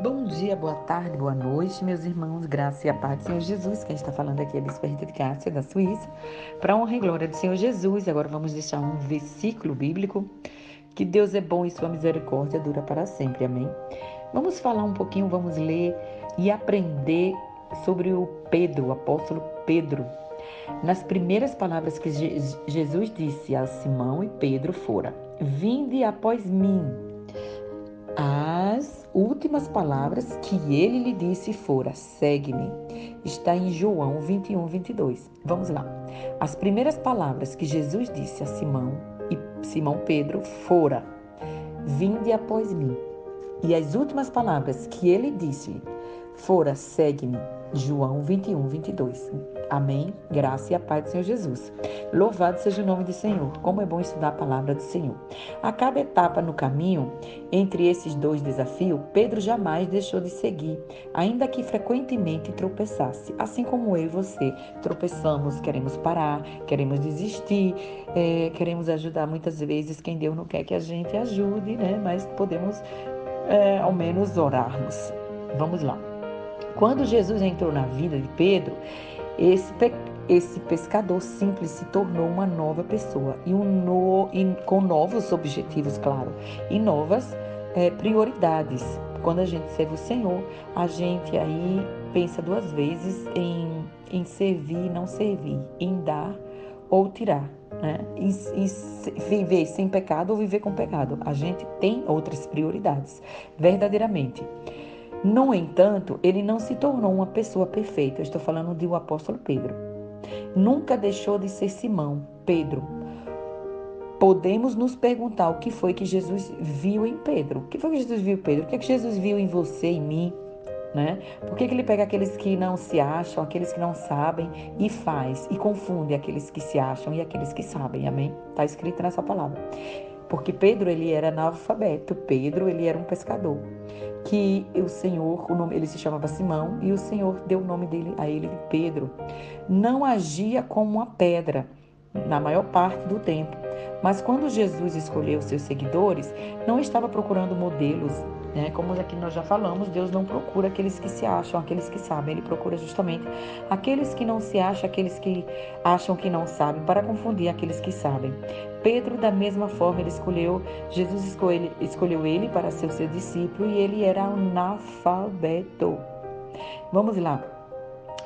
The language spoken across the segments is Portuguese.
Bom dia, boa tarde, boa noite, meus irmãos, graça e a paz do Senhor Jesus. Quem está falando aqui é a Bispa Rita de Cássia, da Suíça. Para a honra e glória do Senhor Jesus, agora vamos deixar um versículo bíblico, que Deus é bom e sua misericórdia dura para sempre, amém? Vamos falar um pouquinho, vamos ler e aprender sobre o Pedro, o apóstolo Pedro. Nas primeiras palavras que Jesus disse a Simão e Pedro fora: "Vinde após mim." As últimas palavras que ele lhe disse fora: "Segue-me." Está em João 21:22. Vamos lá. As primeiras palavras que Jesus disse a Simão e Simão Pedro fora: "Vinde após mim." E as últimas palavras que ele disse fora: "Segue-me." João 21:22. Amém? Graça e a paz do Senhor Jesus. Louvado seja o nome do Senhor. Como é bom estudar a palavra do Senhor. A cada etapa no caminho, entre esses dois desafios, Pedro jamais deixou de seguir, ainda que frequentemente tropeçasse. Assim como eu e você tropeçamos, queremos parar, queremos desistir, queremos ajudar muitas vezes quem Deus não quer que a gente ajude, né? Mas podemos ao menos orarmos. Vamos lá. Quando Jesus entrou na vida de Pedro, esse pescador simples se tornou uma nova pessoa e com novos objetivos, claro, e novas prioridades. Quando a gente serve o Senhor, a gente aí pensa duas vezes em servir e não servir, em dar ou tirar, né? Em viver sem pecado ou viver com pecado. A gente tem outras prioridades, verdadeiramente. No entanto, ele não se tornou uma pessoa perfeita. Eu estou falando de o apóstolo Pedro. Nunca deixou de ser Simão, Pedro. Podemos nos perguntar o que foi que Jesus viu em Pedro. O que foi que Jesus viu em Pedro? O que é que Jesus viu em você, em mim? Né? Por que ele pega aqueles que não se acham, aqueles que não sabem e faz, e confunde aqueles que se acham e aqueles que sabem, amém? Está escrito nessa palavra. Porque Pedro, ele era analfabeto, Pedro, ele era um pescador. Que o Senhor, ele se chamava Simão, e o Senhor deu o nome dele a ele de Pedro. Não agia como uma pedra, na maior parte do tempo. Mas quando Jesus escolheu seus seguidores, não estava procurando modelos, né? Como aqui nós já falamos, Deus não procura aqueles que se acham, aqueles que sabem. Ele procura justamente aqueles que não se acham, aqueles que acham que não sabem, para confundir aqueles que sabem. Pedro, da mesma forma, Jesus escolheu ele para ser o seu discípulo e ele era analfabeto. Vamos lá.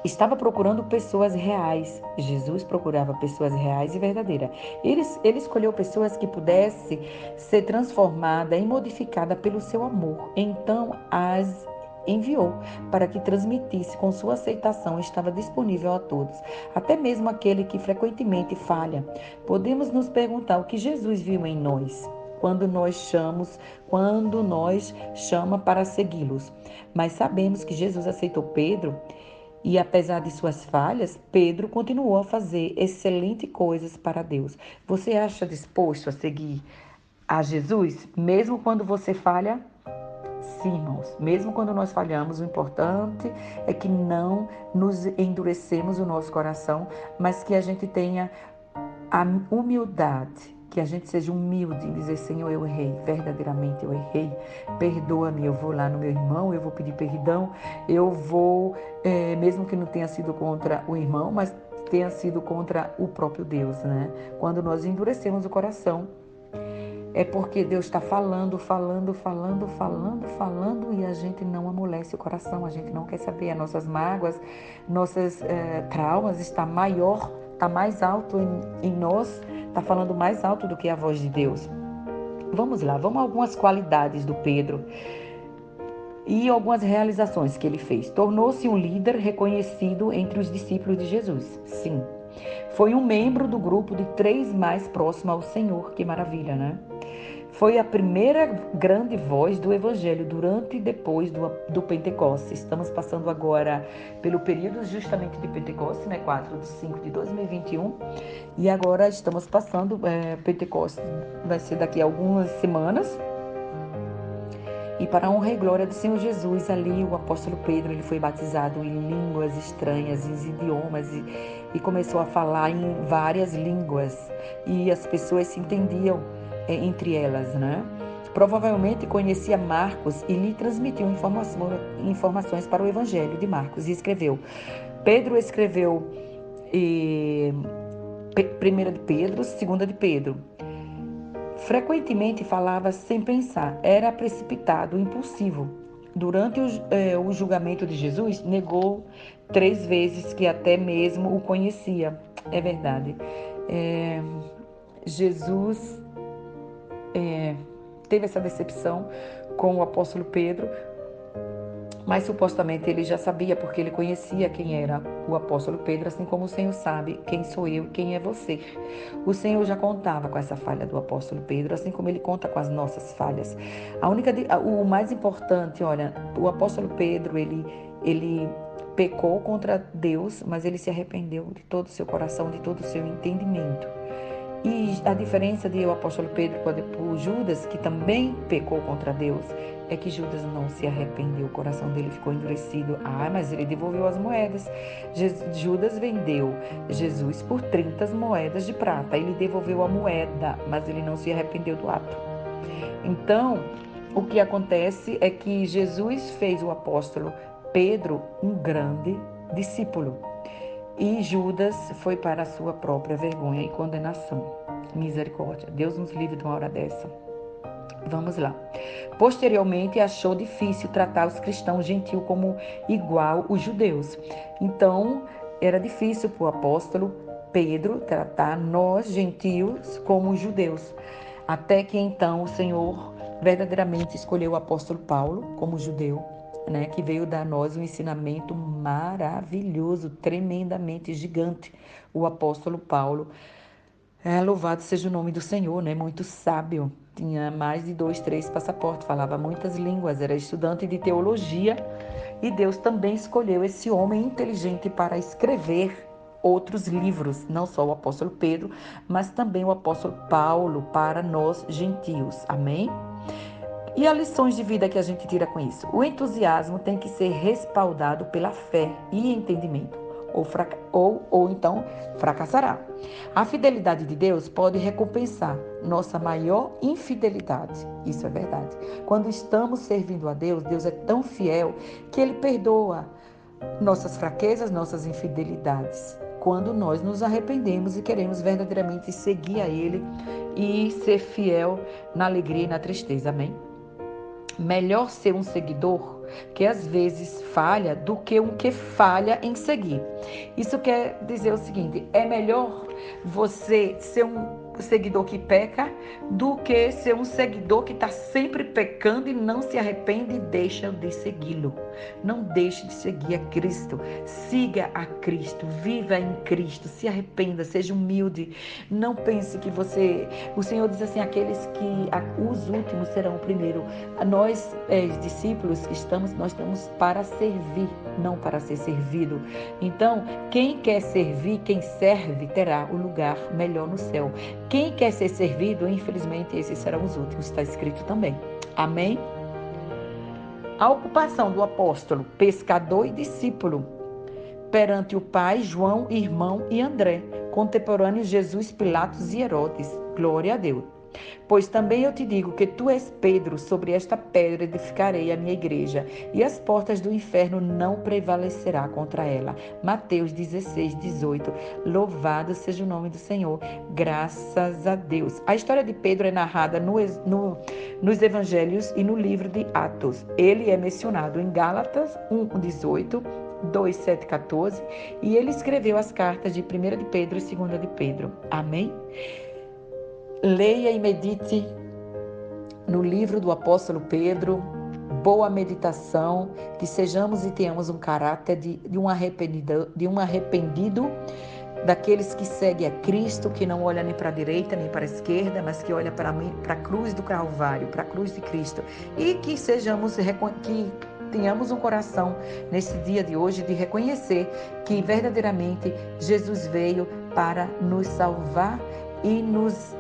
Estava procurando pessoas reais. Jesus procurava pessoas reais e verdadeiras. Ele escolheu pessoas que pudessem ser transformadas e modificadas pelo seu amor. Então as enviou para que transmitisse com sua aceitação. Estava disponível a todos, até mesmo aquele que frequentemente falha. Podemos nos perguntar o que Jesus viu em nós quando nós chama para segui-los. Mas sabemos que Jesus aceitou Pedro. E apesar de suas falhas, Pedro continuou a fazer excelentes coisas para Deus. Você acha disposto a seguir a Jesus, mesmo quando você falha? Sim, irmãos. Mesmo quando nós falhamos, o importante é que não nos endurecemos o nosso coração, mas que a gente tenha a humildade, que a gente seja humilde em dizer: Senhor, eu errei, verdadeiramente eu errei, perdoa-me. Eu vou lá no meu irmão, eu vou pedir perdão, eu vou, mesmo que não tenha sido contra o irmão, mas tenha sido contra o próprio Deus, né? Quando nós endurecemos o coração, é porque Deus está falando e a gente não amolece o coração, a gente não quer saber. As nossas mágoas, nossos traumas está mais alto em nós, está falando mais alto do que a voz de Deus. Vamos lá, vamos a algumas qualidades do Pedro e algumas realizações que ele fez. Tornou-se um líder reconhecido entre os discípulos de Jesus. Sim. Foi um membro do grupo de 3 mais próximo ao Senhor. Que maravilha, né? Foi a primeira grande voz do Evangelho durante e depois do Pentecostes. Estamos passando agora pelo período justamente de Pentecostes, né? 4/5 de 2021. E agora estamos passando, Pentecostes vai ser daqui a algumas semanas. E para a honra e glória do Senhor Jesus, ali o apóstolo Pedro, ele foi batizado em línguas estranhas, em idiomas, e começou a falar em várias línguas. E as pessoas se entendiam entre elas, né? Provavelmente conhecia Marcos e lhe transmitiu informações para o Evangelho de Marcos e escreveu. Pedro escreveu primeira de Pedro, segunda de Pedro. Frequentemente falava sem pensar, era precipitado, impulsivo. Durante o julgamento de Jesus, negou 3 vezes que até mesmo o conhecia. É verdade. Jesus teve essa decepção com o apóstolo Pedro, mas supostamente ele já sabia, porque ele conhecia quem era o apóstolo Pedro, assim como o Senhor sabe quem sou eu e quem é você. O Senhor já contava com essa falha do apóstolo Pedro, assim como ele conta com as nossas falhas. O mais importante, olha, o apóstolo Pedro, ele pecou contra Deus, mas ele se arrependeu de todo o seu coração, de todo o seu entendimento. E a diferença de o apóstolo Pedro por Judas, que também pecou contra Deus, é que Judas não se arrependeu, o coração dele ficou endurecido. Mas ele devolveu as moedas. Judas vendeu Jesus por 30 moedas de prata. Ele devolveu a moeda, mas ele não se arrependeu do ato. Então, o que acontece é que Jesus fez o apóstolo Pedro um grande discípulo. E Judas foi para a sua própria vergonha e condenação. Misericórdia. Deus nos livre de uma hora dessa. Vamos lá. Posteriormente, achou difícil tratar os cristãos gentios como igual os judeus. Então, era difícil para o apóstolo Pedro tratar nós, gentios, como os judeus. Até que então o Senhor verdadeiramente escolheu o apóstolo Paulo como judeu, que veio dar a nós um ensinamento maravilhoso, tremendamente gigante. O apóstolo Paulo, louvado seja o nome do Senhor, muito sábio, tinha mais de 2, 3 passaportes, falava muitas línguas, era estudante de teologia, e Deus também escolheu esse homem inteligente para escrever outros livros, não só o apóstolo Pedro, mas também o apóstolo Paulo para nós gentios. Amém? E as lições de vida que a gente tira com isso? O entusiasmo tem que ser respaldado pela fé e entendimento, ou então fracassará. A fidelidade de Deus pode recompensar nossa maior infidelidade. Isso é verdade. Quando estamos servindo a Deus, Deus é tão fiel que Ele perdoa nossas fraquezas, nossas infidelidades, quando nós nos arrependemos e queremos verdadeiramente seguir a Ele e ser fiel na alegria e na tristeza. Amém? Melhor ser um seguidor que às vezes falha do que um que falha em seguir. Isso quer dizer o seguinte: é melhor você ser um seguidor que peca do que ser um seguidor que está sempre pecando e não se arrepende e deixa de segui-lo. Não deixe de seguir a Cristo. Siga a Cristo, viva em Cristo, se arrependa, seja humilde. Não pense que o Senhor diz assim, os últimos serão o primeiro. Nós, discípulos, nós estamos para servir, não para ser servido. Então, quem quer servir, quem serve, terá o lugar melhor no céu. Quem quer ser servido, infelizmente, esses serão os últimos, está escrito também. Amém? A ocupação do apóstolo, pescador e discípulo, perante o pai, João, irmão e André, contemporâneos Jesus, Pilatos e Herodes. Glória a Deus. Pois também eu te digo que tu és Pedro, sobre esta pedra edificarei a minha igreja, e as portas do inferno não prevalecerá contra ela. Mateus 16, 18. Louvado seja o nome do Senhor. Graças a Deus. A história de Pedro é narrada nos evangelhos e no livro de Atos. Ele é mencionado em Gálatas 1, 18, 2, 7, 14, e ele escreveu as cartas de 1 de Pedro e 2 de Pedro. Amém? Leia e medite no livro do apóstolo Pedro. Boa meditação, que sejamos e tenhamos um caráter de um arrependido, daqueles que seguem a Cristo, que não olha nem para a direita nem para a esquerda, mas que olha para a cruz do Calvário, para a cruz de Cristo, e que tenhamos um coração nesse dia de hoje de reconhecer que verdadeiramente Jesus veio para nos salvar e nos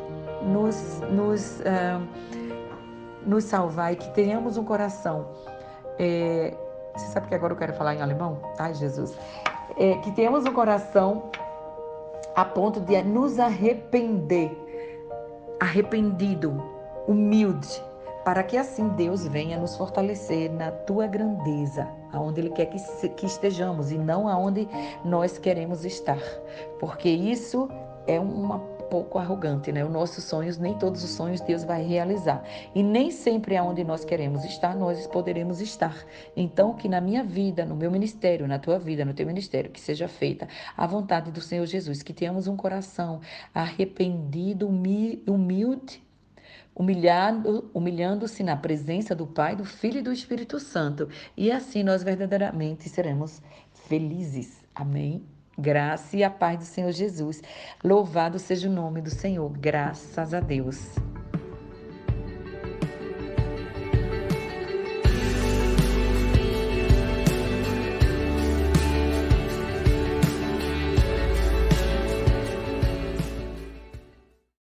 salvar, e que tenhamos um coração. Você sabe que agora eu quero falar em alemão? Ai, Jesus. Que tenhamos um coração a ponto de nos arrepender, arrependido, humilde, para que assim Deus venha nos fortalecer na tua grandeza, aonde Ele quer que estejamos e não aonde nós queremos estar, porque isso é uma pouco arrogante, né? Os nossos sonhos, nem todos os sonhos Deus vai realizar, e nem sempre aonde nós queremos estar, nós poderemos estar. Então, que na minha vida, no meu ministério, na tua vida, no teu ministério, que seja feita a vontade do Senhor Jesus, que tenhamos um coração arrependido, humilde, humilhando-se na presença do Pai, do Filho e do Espírito Santo. E assim nós verdadeiramente seremos felizes. Amém? Graça e a paz do Senhor Jesus. Louvado seja o nome do Senhor. Graças a Deus.